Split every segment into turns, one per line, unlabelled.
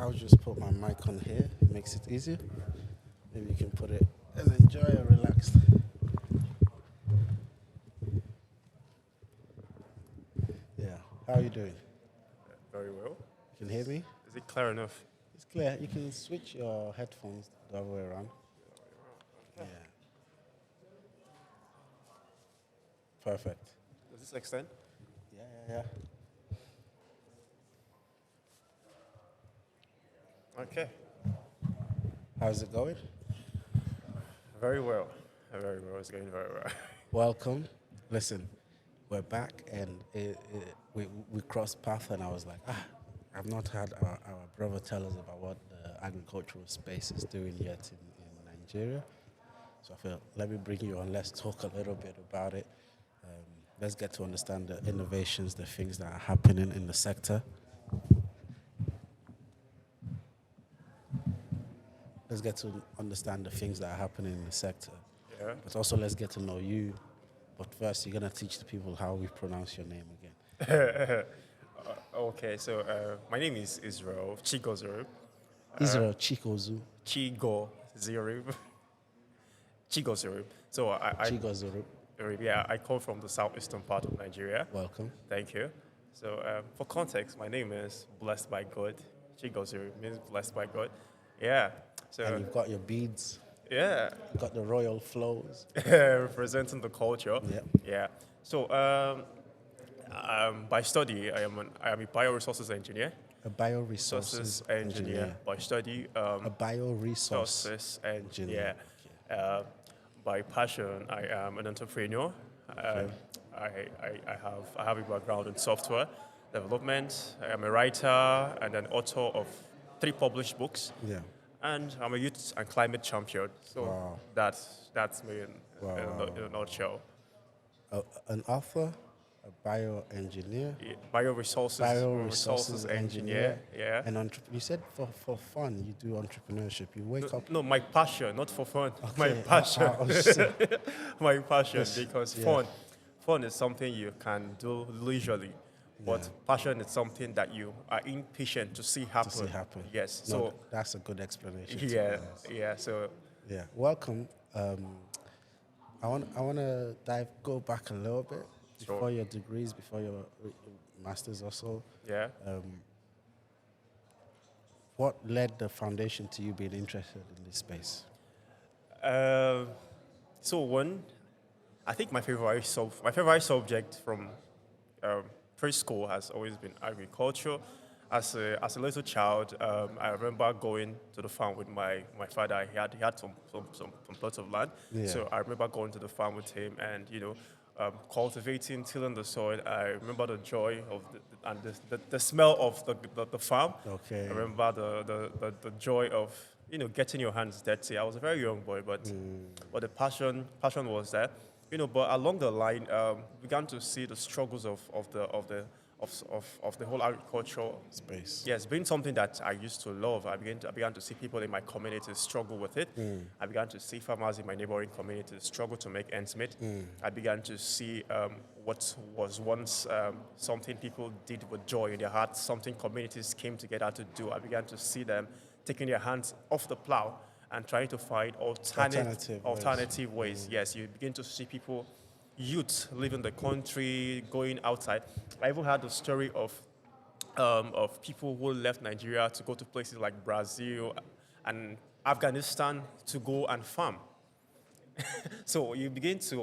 I'll just put my mic on here. It makes it easier. Maybe you can put it and enjoy and relax. Yeah. How are you doing?
Very well.
You can hear me?
Is it clear enough?
It's clear. You can switch your headphones the other way around. Yeah. Perfect.
Does this extend?
Yeah.
Okay.
How's it going?
Very well. Very well. It's going very well.
Welcome. Listen, we're back and we crossed paths and I was like, I've not had our brother tell us about what the agricultural space is doing yet in Nigeria. So I feel, let me bring you on. Let's talk a little bit about it. Let's get to understand the innovations, the things that are happening in the sector. Let's get to understand the things that are happening in the sector.
Yeah.
But also let's get to know you. But first, you're going to teach the people how we pronounce your name again.
Okay, so my name is Israel Chigozirim.
Israel Chigozirim.
Chigozirim. Chigozirim. So
Chigozirim.
I come from the southeastern part of Nigeria.
Welcome.
Thank you. So for context, my name is Blessed by God. Chigozirim means blessed by God. Yeah. So
And you've got your beads.
yeah.
You've got the royal flows.
Representing the culture.
Yeah.
Yeah. So, by study, I am a bioresources engineer.
A bioresources engineer.
By study,
A bioresource
resources engineer. By passion, I am an entrepreneur.
Okay.
I have a background in software development. I am a writer and an author of 3 published books.
Yeah.
And I'm a youth and climate champion. So
Wow.
that's me in a nutshell.
An author, a bioengineer,
Yeah, bioresources engineer. Yeah.
and you said for fun you do entrepreneurship. You wake up.
No, my passion, not for fun.
Okay,
My passion.
shit.
My passion,
Yes,
because
yeah.
fun is something you can do leisurely. But
Yeah.
passion is something that you are impatient to see happen.
To see happen.
Yes.
No,
So
that's a good explanation. to be
yeah,
honest.
yeah. So
Yeah. Welcome. I want to go back a little bit
Sure.
before your degrees, before your masters or so.
yeah.
What led the foundation to you being interested in this space?
So I think my favorite subject from preschool has always been agriculture. As a little child, I remember going to the farm with my father. He had some plots of land,
Yeah.
so I remember going to the farm with him and cultivating, tilling the soil. I remember the joy of the smell of the farm.
Okay.
I remember the joy of getting your hands dirty. I was a very young boy, but the passion was there. But along the line, began to see the struggles of the whole agricultural
Space.
Yes, being something that I used to love. I began to see people in my community struggle with it. I began to see farmers in my neighboring community struggle to make ends meet. I began to see what was once something people did with joy in their hearts, something communities came together to do. I began to see them taking their hands off the plow and trying to find alternative ways. Yes, you begin to see people, youth leaving the country, going outside. I even had the story of people who left Nigeria to go to places like Brazil and Afghanistan to go and farm. So you begin to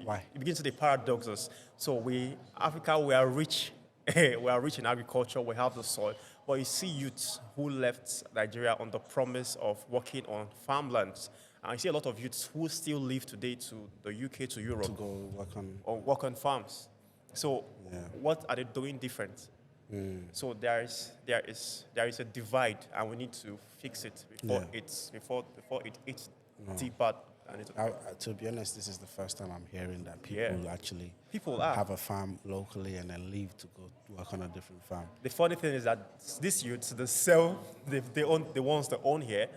Why?
the paradoxes. So Africa, we are rich. We are rich in agriculture. We have the soil. But you see youths who left Nigeria on the promise of working on farmlands. And I see a lot of youths who still live today to the UK, to Europe,
To go work on.
or work on farms. So
Yeah.
what are they doing different? So there is a divide, and we need to fix it before it eats deeper.
To be honest, this is the first time I'm hearing that people
Yeah.
actually
People are.
have a farm locally and then leave to go work on a different farm.
The funny thing is that these youths, they own the ones that own here,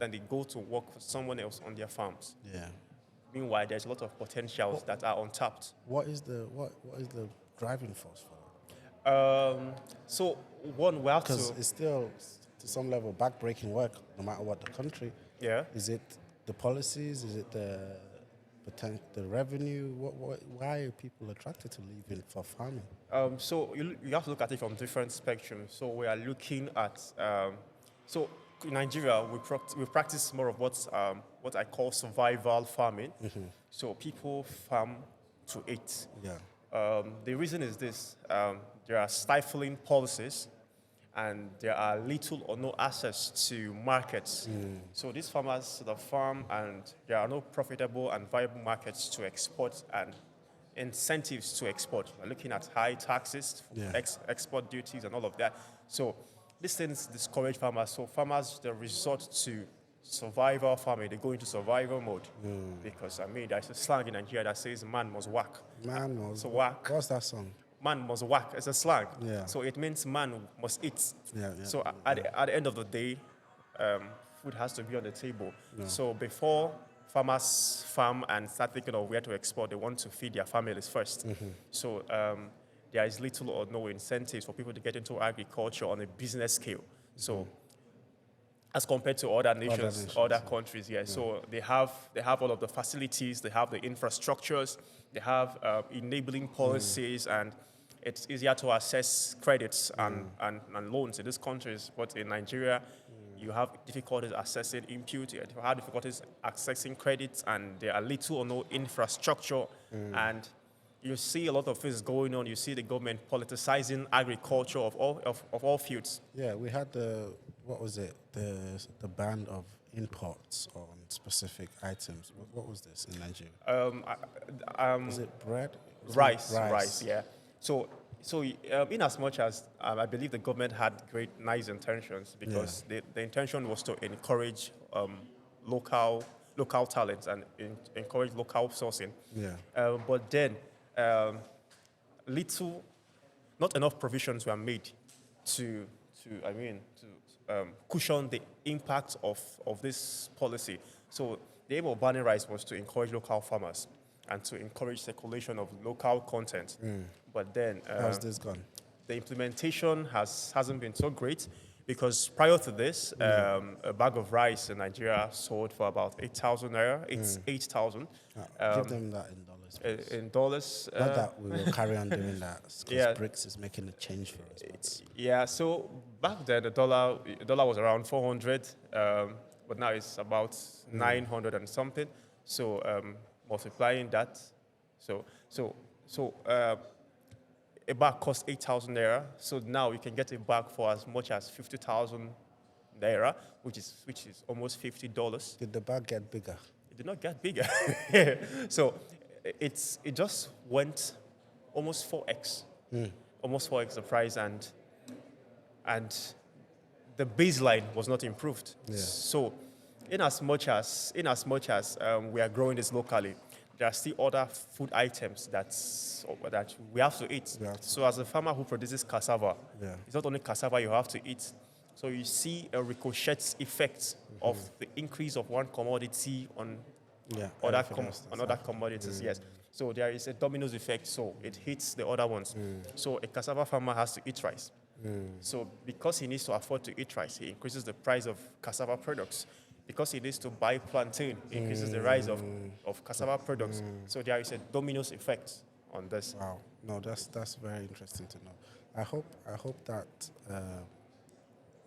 then they go to work for someone else on their farms.
Yeah.
Meanwhile, there's a lot of potentials that are untapped.
What is the driving force for that?
So one, we have
Because
to.
it's still to some level, backbreaking work, no matter what the country.
Yeah.
Is it the policies? Is it the revenue? Why are people attracted to leaving for farming?
So you have to look at it from different spectrums. So we are looking at, so in Nigeria, we practice more of what I call survival farming. So people farm to eat.
Yeah.
The reason is this, there are stifling policies and there are little or no access to markets. So these farmers that farm and there are no profitable and viable markets to export and incentives to export. We're looking at high taxes,
Yeah.
export duties and all of that. So these things discourage farmers. So farmers, they resort to survival farming. They go into survival mode because, I mean, there's a slang in Nigeria that says man must work.
Man was.
So work.
What's that song?
Man must work. It's a slang.
Yeah.
So it means man must eat.
Yeah.
So at the end of the day, food has to be on the table. So before farmers farm and start thinking of where to export, they want to feed their families first. So there is little or no incentives for people to get into agriculture on a business scale. So as compared to other nations, other countries, yeah. So they have all of the facilities, they have the infrastructures, they have enabling policies, and it's easier to access credits and loans in these countries. But in Nigeria, you have difficulties accessing input, you have difficulties accessing credits, and there are little or no infrastructure. And you see a lot of things going on. You see the government politicizing agriculture of all fields.
Yeah, we had what was it? The ban of imports on specific items. What was this in Nigeria? Was it bread?
Rice, yeah. So in as much as I believe the government had nice intentions because the intention was to encourage local talents and encourage local sourcing.
Yeah.
But then not enough provisions were made to cushion the impact of this policy. So the aim of banning rice was to encourage local farmers and to encourage circulation of local content. But then
how's this gone?
the implementation hasn't been so great because prior to this, a bag of rice in Nigeria sold for about 8,000 naira. It's 8,000.
Give them that in dollars, please.
In dollars.
Not that we will carry on doing that because BRICS is making a change for us.
Yeah, so back then the dollar was around 400, but now it's about 900 and something. So multiplying that, a bag costs 8,000 naira. So now you can get a bag for as much as 50,000 naira, which is almost $50.
Did the bag get bigger?
It did not get bigger. So it just went almost 4x, almost 4x the price, and the baseline was not improved. Yeah. So in as much as we are growing this locally, there are still other food items that we have to eat. So as a farmer who produces cassava, it's not only cassava you have to eat. So you see a ricochet effect of the increase of one commodity on other commodities. Yes. So there is a dominoes effect. So it hits the other ones. So a cassava farmer has to eat rice. So because he needs to afford to eat rice, he increases the price of cassava products. Because he needs to buy plantain, he increases the price of cassava products. So there is a dominoes effect on this.
Wow. No, that's very interesting to know. I hope that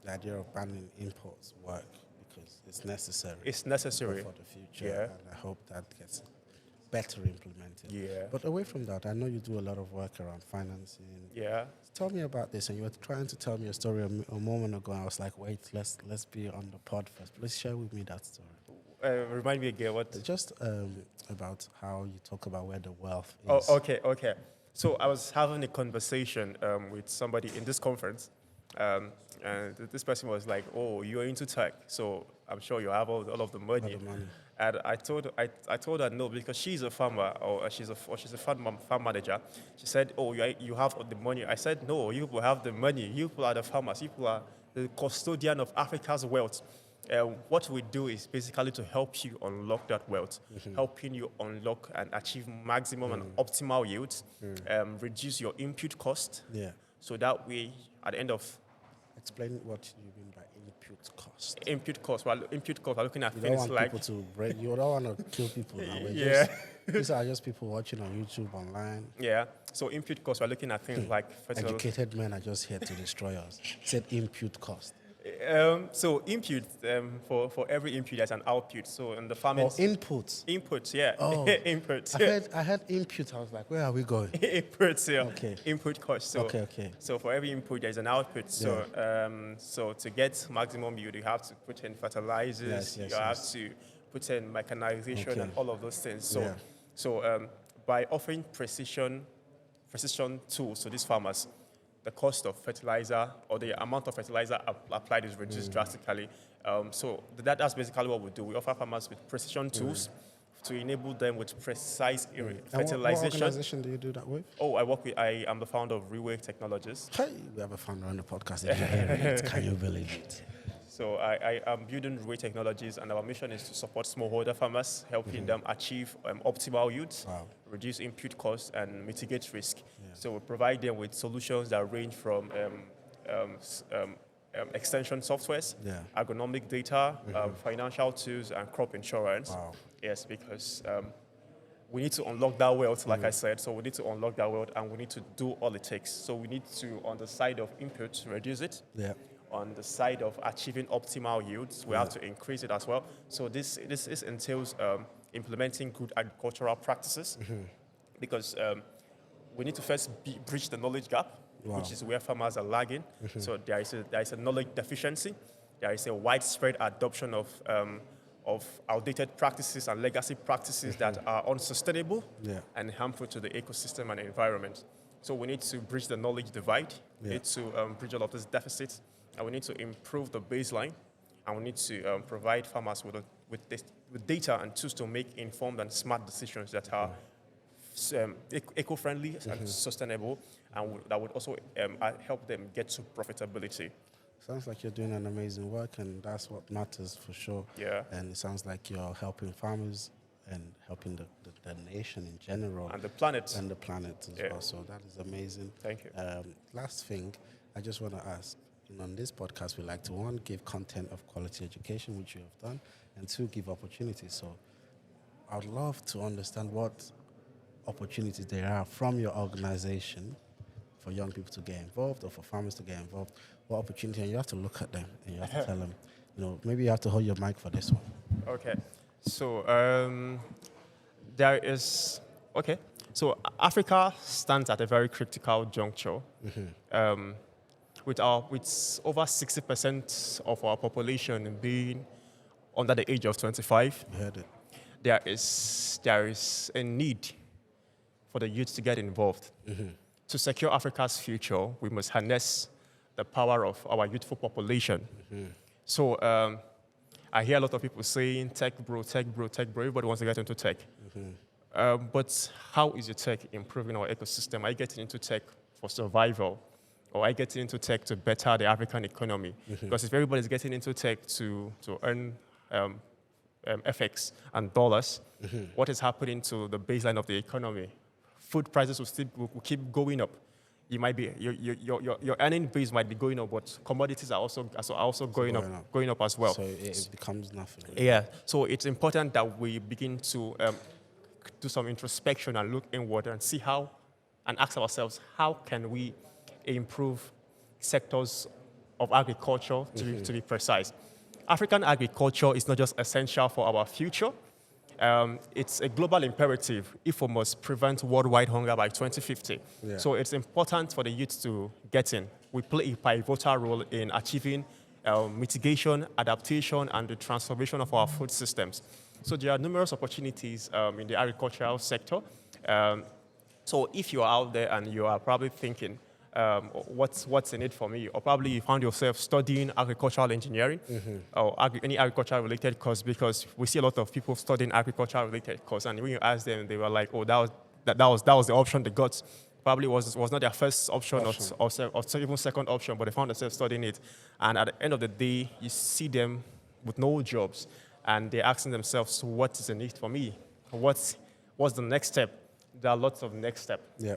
the idea of banning imports work because it's necessary.
It's necessary
for the future.
Yeah.
And I hope that gets better implemented.
Yeah.
But away from that, I know you do a lot of work around financing.
Yeah.
Tell me about this. And you were trying to tell me a story a moment ago. And I was like, wait, let's be on the pod first. Please share with me that story.
Remind me again what?
Just about how you talk about where the wealth is.
Oh, okay. So I was having a conversation with somebody in this conference, and this person was like, "Oh, you're into tech, so I'm sure you have all of the money." And I told her no, because she's a farmer or she's a farm manager. She said, "Oh, you have the money." I said, "No, you people have the money. You people are the farmers. You people are the custodian of Africa's wealth." What we do is basically to help you unlock that wealth, helping you unlock and achieve maximum and optimal yields, reduce your input cost.
Yeah.
So that way, at the end of...
Explain what you mean by input Input cost.
Input cost. We're looking at
You don't
things
want
like
people to break. You don't want to kill people now.
yeah.
These are just people watching on YouTube online.
Yeah. So input cost. We're looking at things like fertilizer.
Educated men are just here to destroy us. Said input cost.
So input, for every input there's an output. So in the farming
Inputs.
inputs, yeah.
Oh.
Inputs.
I heard input. I was like, where are we going?
Inputs, yeah.
Okay.
Input cost. So,
Okay.
So for every input there's an output. So so to get maximum yield, you have to put in fertilizers.
Yes,
you have to put in mechanization
Okay.
and all of those things. So
Yeah.
by offering precision tools to these farmers, the cost of fertilizer or the amount of fertilizer applied is reduced drastically. So that's basically what we do. We offer farmers with precision tools to enable them with precise fertilization.
What organization do you do that with?
Oh, I am the founder of Riwe Technologies.
Hey, we have a founder on the podcast. If you're hearing it, can you believe it?
So I am building Riwe Technologies, and our mission is to support smallholder farmers, helping them achieve optimal yields,
Wow.
reduce input costs, and mitigate risk. So we provide them with solutions that range from extension softwares, agronomic data, financial tools, and crop insurance.
Wow.
Yes, because we need to unlock that wealth, like I said. So we need to unlock that wealth, and we need to do all it takes. So we need to, on the side of input, reduce it.
Yeah.
On the side of achieving optimal yields, we have to increase it as well. So this entails implementing good agricultural practices, because we need to first bridge the knowledge gap, which is where farmers are lagging. So there is a knowledge deficiency. There is a widespread adoption of outdated practices and legacy practices that are unsustainable and harmful to the ecosystem and environment. So we need to bridge the knowledge divide. We need to bridge all of these deficits, and we need to improve the baseline, and we need to provide farmers with data and tools to make informed and smart decisions that are eco-friendly and sustainable, and that would also help them get to profitability.
Sounds like you're doing an amazing work, and that's what matters for sure.
Yeah.
And it sounds like you're helping farmers and helping the nation in general.
And the planet.
And the planet as well. So that is amazing.
Thank you.
Last thing, I just want to ask, on this podcast, we like to, one, give content of quality education, which you have done, and two, give opportunities. So I'd love to understand what opportunities there are from your organization for young people to get involved or for farmers to get involved. What opportunity? And you have to look at them and you have to tell them, maybe you have to hold your mic for this one.
Okay. So So Africa stands at a very critical juncture. With over 60% of our population being under the age of 25,
You heard it.
there is a need for the youth to get involved. To secure Africa's future, we must harness the power of our youthful population. So I hear a lot of people saying, tech bro. Everybody wants to get into tech. But how is your tech improving our ecosystem? Are you getting into tech for survival? Or are you getting into tech to better the African economy? Because if everybody's getting into tech to earn FX and dollars, what is happening to the baseline of the economy? Food prices will keep going up. You might be your earning base might be going up, but commodities are also going up as well.
So it becomes nothing.
Yeah. So it's important that we begin to do some introspection and look inward and see how, and ask ourselves, how can we improve sectors of agriculture to be precise. African agriculture is not just essential for our future. It's a global imperative if we must prevent worldwide hunger by 2050. So it's important for the youth to get in. We play a pivotal role in achieving mitigation, adaptation, and the transformation of our food systems. So there are numerous opportunities in the agricultural sector. So if you are out there and you are probably thinking, what's in it for me? Or probably you found yourself studying agricultural engineering or any agricultural related course, because we see a lot of people studying agricultural related course, and when you ask them, they were like, oh, that was the option they got. Probably was not their first option. Or even second option, but they found themselves studying it. And at the end of the day, you see them with no jobs, and they're asking themselves, what is in it for me? What's the next step? There are lots of next steps.
Yeah.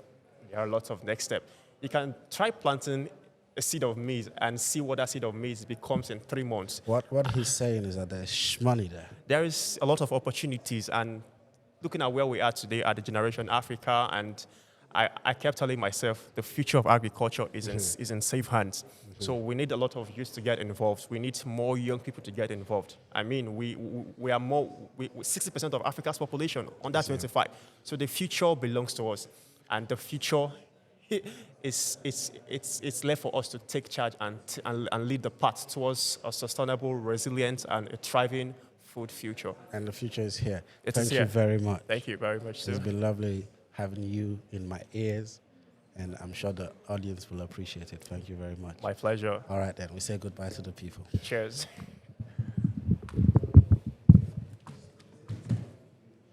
There are lots of next steps. You can try planting a seed of maize and see what that seed of maize becomes in 3 months.
What he's saying is that there's money there.
There is a lot of opportunities, and looking at where we are today at the Generation Africa, and I kept telling myself the future of agriculture is in safe hands. So we need a lot of youth to get involved. We need more young people to get involved. I mean, we are 60% of Africa's population under 25. So the future belongs to us, and the future it's left for us to take charge and lead the path towards a sustainable, resilient, and a thriving food future.
And the future is here.
It
Thank
is
you
here.
very much.
Thank you very much, sir.
It's been lovely having you in my ears, and I'm sure the audience will appreciate it. Thank you very much.
My pleasure.
All right, then. We say goodbye to the people.
Cheers.